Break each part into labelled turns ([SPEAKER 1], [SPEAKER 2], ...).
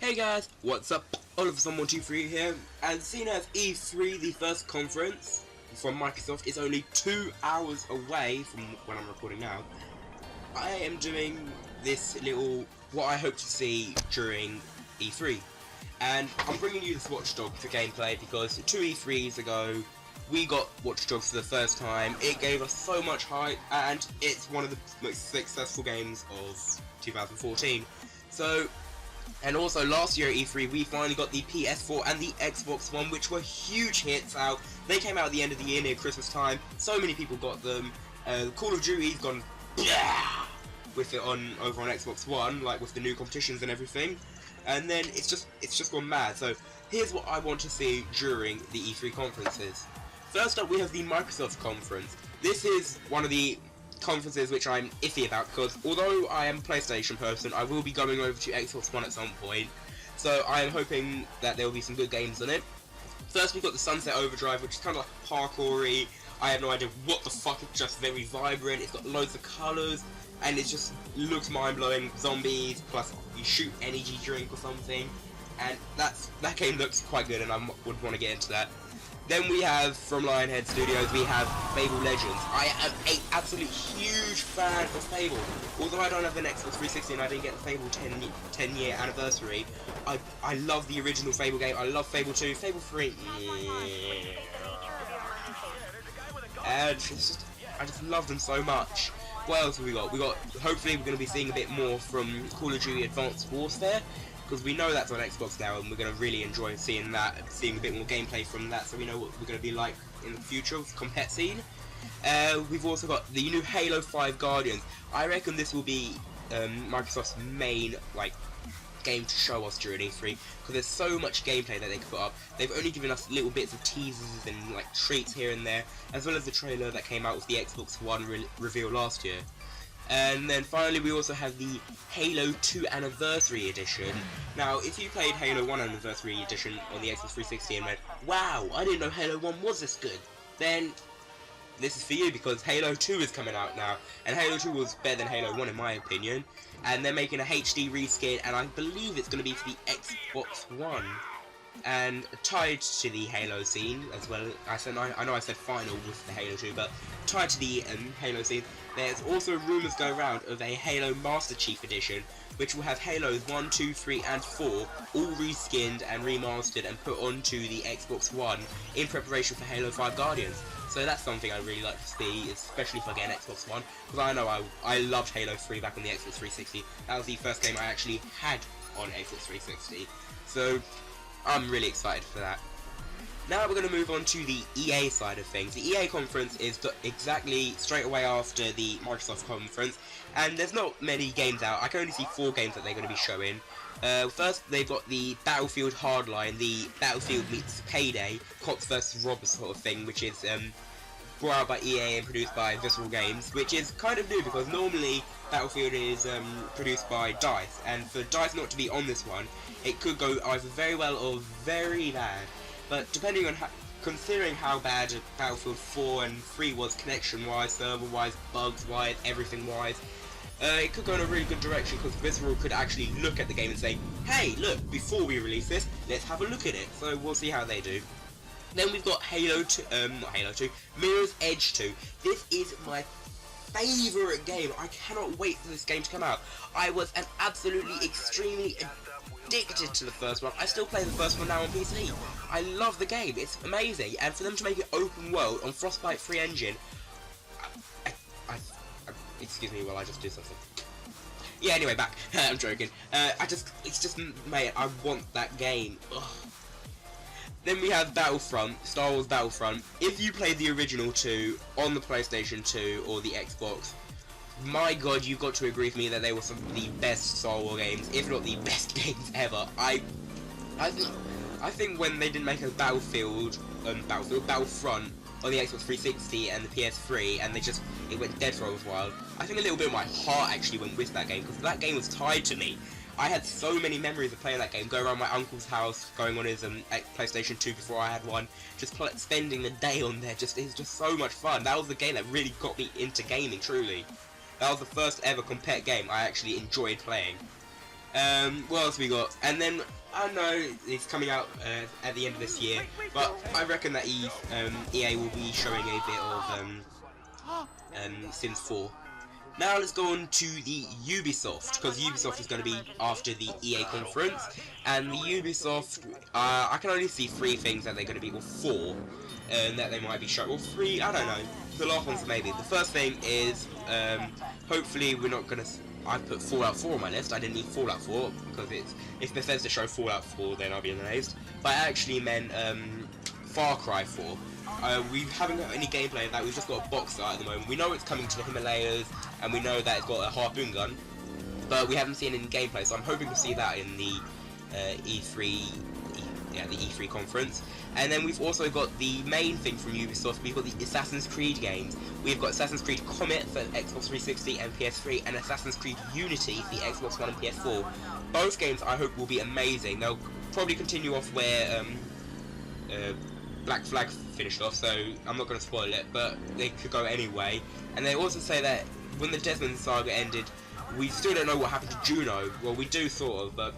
[SPEAKER 1] Hey guys, what's up? Oliver123 here, and seeing as E3, the first conference from Microsoft, is only 2 hours away from when I'm recording now, I am doing this little, what I hope to see during E3. And I'm bringing you this Watch Dogs for gameplay because 2 E3s ago, we got Watch Dogs for the first time. It gave us so much hype, and it's one of the most successful games of 2014. And also last year at E3 we finally got the PS4 and the Xbox One, which were huge hits out. They came out at the end of the year near Christmas time. So many people got them. Call of Duty's gone with it over on Xbox One, like with the new competitions and everything. And then it's just gone mad. So here's what I want to see during the E3 conferences. First up, we have the Microsoft conference. This is one of the conferences which I'm iffy about, because although I am a PlayStation person, I will be going over to Xbox One at some point, so I am hoping that there will be some good games on it. First, we've got the Sunset Overdrive, which is kind of like parkoury. I have no idea what the fuck. It's just very vibrant. It's got loads of colours, and it just looks mind-blowing. Zombies, plus you shoot energy drink or something, and that game looks quite good, and I would want to get into that. Then we have, from Lionhead Studios, we have Fable Legends. I am an absolute huge fan of Fable. Although I don't have an Xbox 360 and I didn't get the Fable 10-year anniversary, I love the original Fable game. I love Fable 2, Fable 3, and I just love them so much. What else have we got? Hopefully we're going to be seeing a bit more from Call of Duty Advanced Warfare, because we know that's on Xbox now, and we're going to really enjoy seeing that, seeing a bit more gameplay from that, so we know what we're going to be like in the future with compet scene. We've also got the new Halo 5 Guardians. I reckon this will be Microsoft's main game to show us during E3, because there's so much gameplay that they can put up. They've only given us little bits of teasers and treats here and there, as well as the trailer that came out with the Xbox One reveal last year. And then finally we also have the Halo 2 Anniversary Edition. Now, if you played Halo 1 Anniversary Edition on the Xbox 360 and went, wow, I didn't know Halo 1 was this good, then this is for you, because Halo 2 is coming out now, and Halo 2 was better than Halo 1 in my opinion, and they're making a HD reskin, and I believe it's going to be for the Xbox One. And tied to the Halo scene as well, I know I said final with the Halo 2, but tied to the Halo scene, there's also rumours going around of a Halo Master Chief Edition, which will have Halos 1, 2, 3 and 4 all reskinned and remastered and put onto the Xbox One in preparation for Halo 5 Guardians. So that's something I'd really like to see, especially if I get an Xbox One, because I know I loved Halo 3 back on the Xbox 360. That was the first game I actually had on Xbox 360. So I'm really excited for that. Now we're going to move on to the EA side of things. The EA conference is exactly straight away after the Microsoft conference, and there's not many games out. I can only see 4 games that they're going to be showing. First, they've got the Battlefield Hardline, the Battlefield meets Payday, Cops vs. Robbers sort of thing, which is brought out by EA and produced by Visceral Games, which is kind of new because normally Battlefield is produced by DICE, and for DICE not to be on this one, it could go either very well or very bad. But depending on considering how bad Battlefield 4 and 3 was connection-wise, server-wise, bugs-wise, everything-wise, it could go in a really good direction, because Visceral could actually look at the game and say, hey, look, before we release this, let's have a look at it. So we'll see how they do. Then we've got Halo 2, not Halo 2, Mirror's Edge 2. This is my favourite game. I cannot wait for this game to come out. I was an absolutely extremely addicted to the first one. I still play the first one now on PC. I love the game. It's amazing. And for them to make it open world on Frostbite 3 engine, excuse me while I just do something. Yeah, anyway, back. I'm joking. It's just, mate, I want that game. Ugh. Then we have Battlefront, Star Wars Battlefront. If you played the original 2 on the PlayStation 2 or the Xbox, my god, you've got to agree with me that they were some of the best Star Wars games, if not the best games ever. I think when they didn't make a Battlefront on the Xbox 360 and the PS3, and it went dead for a while, I think a little bit of my heart actually went with that game, because that game was tied to me. I had so many memories of playing that game, going around my uncle's house, going on his PlayStation 2 before I had one, just spending the day on there. It's just so much fun. That was the game that really got me into gaming, truly. That was the first ever compet game I actually enjoyed playing. What else we got? And then I know it's coming out at the end of this year, but I reckon that EA will be showing a bit of Sims 4. Now let's go on to the Ubisoft, because Ubisoft is going to be after the EA conference, and the Ubisoft, I can only see 3 things that they're going to be, or 4, that they might be showing, or 3, I don't know. The last one's maybe. The first thing is, hopefully we're not going to. I put Fallout 4 on my list. I didn't need Fallout 4 because if Bethesda show Fallout 4, then I'll be amazed. But I actually meant Far Cry 4. We haven't got any gameplay of that. We've just got a box art at the moment. We know it's coming to the Himalayas, and we know that it's got a harpoon gun, but we haven't seen any gameplay. So I'm hoping to see that in the E3. The E3 conference. And then we've also got the main thing from Ubisoft. We've got the Assassin's Creed games. We've got Assassin's Creed Comet for Xbox 360 and PS3, and Assassin's Creed Unity for the Xbox One and PS4. Both games I hope will be amazing. They'll probably continue off where Black Flag finished off, so I'm not going to spoil it, but they could go anyway. And they also say that when the Desmond saga ended, we still don't know what happened to Juno. Well, we do sort of, but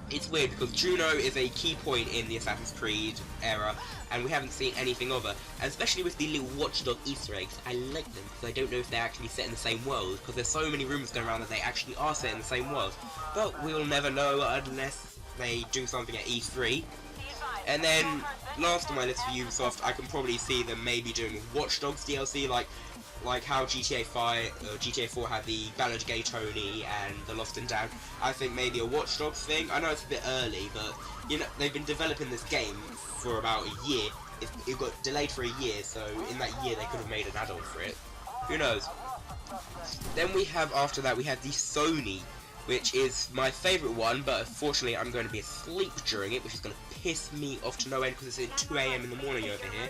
[SPEAKER 1] it's weird because Juno is a key point in the Assassin's Creed era, and we haven't seen anything of her. And especially with the little Watchdog Easter eggs, I like them because I don't know if they're actually set in the same world, because there's so many rumours going around that they actually are set in the same world. But we'll never know unless they do something at E3. And then, last on my list for Ubisoft, I can probably see them maybe doing Watch Dogs DLC, like how GTA 4 had the Ballad Gay Tony and the Lost and Damned. I think maybe a Watch Dogs thing. I know it's a bit early, but you know they've been developing this game for about a year. It got delayed for a year, so in that year they could have made an add-on for it. Who knows? Then we have, after that, we have the Sony, which is my favourite one, but unfortunately I'm going to be asleep during it, which is going to piss me off to no end because it's at 2 AM in the morning over here.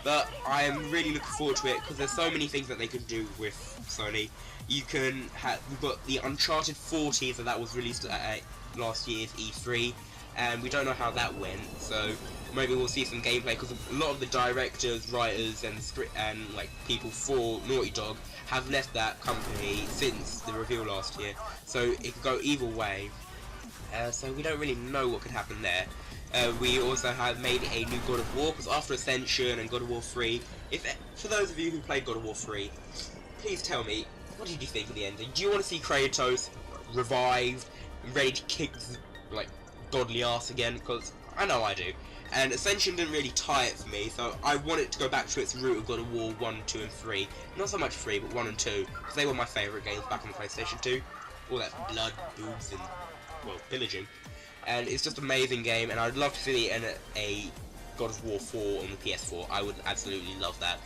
[SPEAKER 1] But I am really looking forward to it because there's so many things that they can do with Sony. You can have, we've got the Uncharted 4 teaser that was released at last year's E3, and we don't know how that went, so maybe we'll see some gameplay because a lot of the directors, writers, and like people for Naughty Dog have left that company since the reveal last year, so it could go either way. So we don't really know what could happen there. We also have maybe a new God of War, because after Ascension and God of War 3, for those of you who played God of War 3, please tell me, what did you think of the ending? Do you want to see Kratos revived and ready to kick like godly ass again? Because I know I do. And Ascension didn't really tie it for me, so I want it to go back to its root of God of War 1, 2 and 3. Not so much 3, but 1 and 2, because they were my favourite games back on the PlayStation 2. All that blood, boobs and, well, pillaging. And it's just an amazing game, and I'd love to see it in a God of War 4 on the PS4. I would absolutely love that.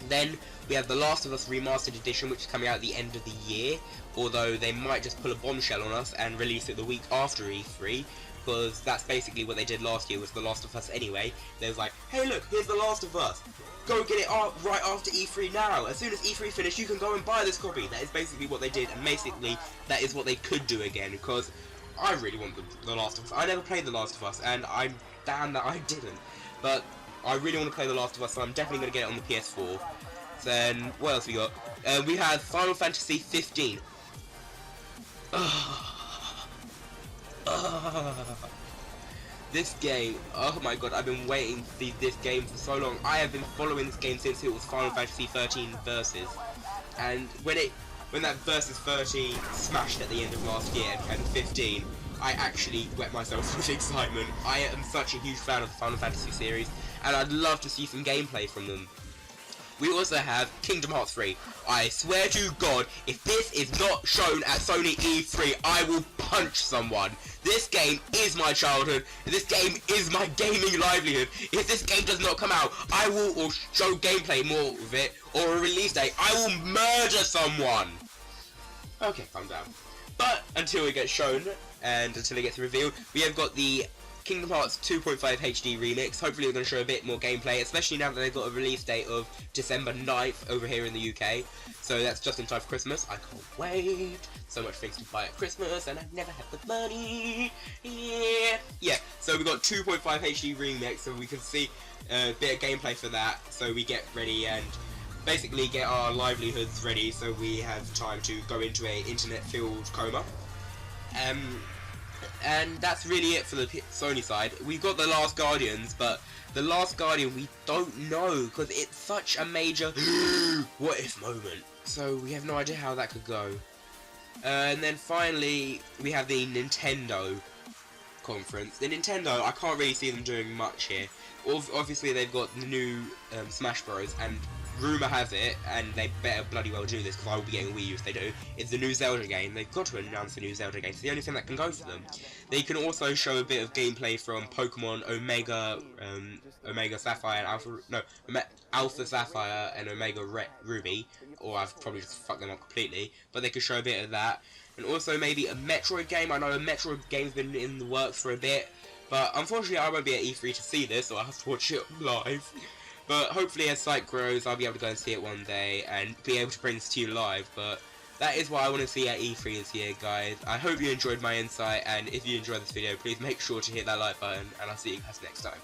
[SPEAKER 1] Then we have The Last of Us Remastered Edition, which is coming out at the end of the year, although they might just pull a bombshell on us and release it the week after E3, because that's basically what they did last year with The Last of Us anyway. They was like, hey look, here's The Last of Us, go get it right after E3 now. As soon as E3 finished, you can go and buy this copy. That is basically what they did, and basically that is what they could do again, because I really want The Last of Us. I never played The Last of Us, and I'm damned that I didn't. But I really want to play The Last of Us, so I'm definitely going to get it on the PS4. Then, what else we got? We have Final Fantasy 15. This game, oh my god, I've been waiting to see this game for so long. I have been following this game since it was Final Fantasy 13 Versus. And when that Versus 13 smashed at the end of last year and had 15, I actually wet myself with excitement. I am such a huge fan of the Final Fantasy series, and I'd love to see some gameplay from them. We also have Kingdom Hearts 3. I swear to God, if this is not shown at Sony E3, I will punch someone. This game is my childhood. This game is my gaming livelihood. If this game does not come out, I will or show gameplay more of it, or a release date. I will murder someone. Okay, calm down. But until it gets shown, and until it gets revealed, we have got the Kingdom Hearts 2.5 HD remix. Hopefully we're going to show a bit more gameplay, especially now that they've got a release date of December 9th over here in the UK. So that's just in time for Christmas. I can't wait. So much things to buy at Christmas, and I never have the money. Yeah, so we've got 2.5 HD remix, so we can see a bit of gameplay for that. So we get ready and basically get our livelihoods ready, so we have time to go into a internet-filled coma. And that's really it for the Sony side. We've got The Last Guardians, but The Last Guardian we don't know because it's such a major what if moment. So we have no idea how that could go. And then finally we have the Nintendo conference. The Nintendo, I can't really see them doing much here. Obviously they've got the new Smash Bros, and rumour has it, and they better bloody well do this because I will be getting a Wii U if they do, it's the new Zelda game. They've got to announce the new Zelda game. It's the only thing that can go for them. They can also show a bit of gameplay from Pokemon Omega, Omega Sapphire and Alpha Sapphire and Omega Ruby, or I've probably just fucked them up completely, but they could show a bit of that. And also maybe a Metroid game. I know a Metroid game's been in the works for a bit, but unfortunately I won't be at E3 to see this, so I'll have to watch it live. But hopefully as site grows, I'll be able to go and see it one day and be able to bring this to you live. But that is what I want to see at E3 this year, guys. I hope you enjoyed my insight, and if you enjoyed this video, please make sure to hit that like button, and I'll see you guys next time.